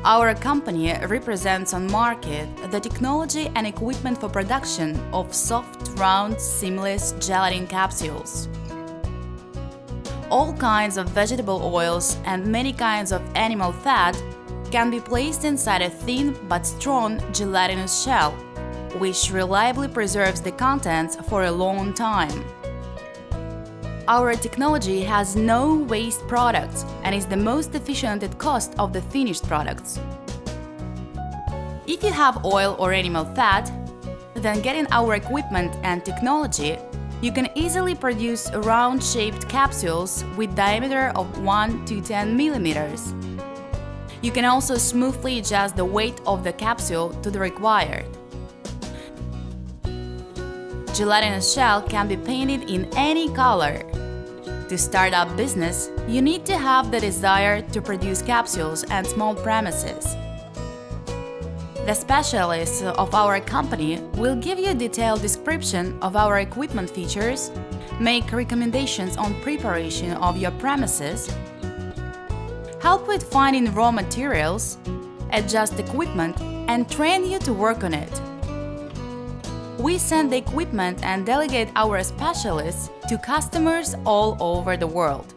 Our company represents on market the technology and equipment for production of soft, round, seamless gelatin capsules. All kinds of vegetable oils and many kinds of animal fat can be placed inside a thin but strong gelatinous shell, which reliably preserves the contents for a long time. Our technology has no waste products and is the most efficient at cost of the finished products. If you have oil or animal fat, then getting our equipment and technology, you can easily produce round-shaped capsules with diameter of 1 to 10 millimeters. You can also smoothly adjust the weight of the capsule to the required. Gelatinous shell can be painted in any color. To start up business, you need to have the desire to produce capsules and small premises. The specialists of our company will give you a detailed description of our equipment features, make recommendations on preparation of your premises, help with finding raw materials, adjust equipment, and train you to work on it. We send the equipment and delegate our specialists to customers all over the world.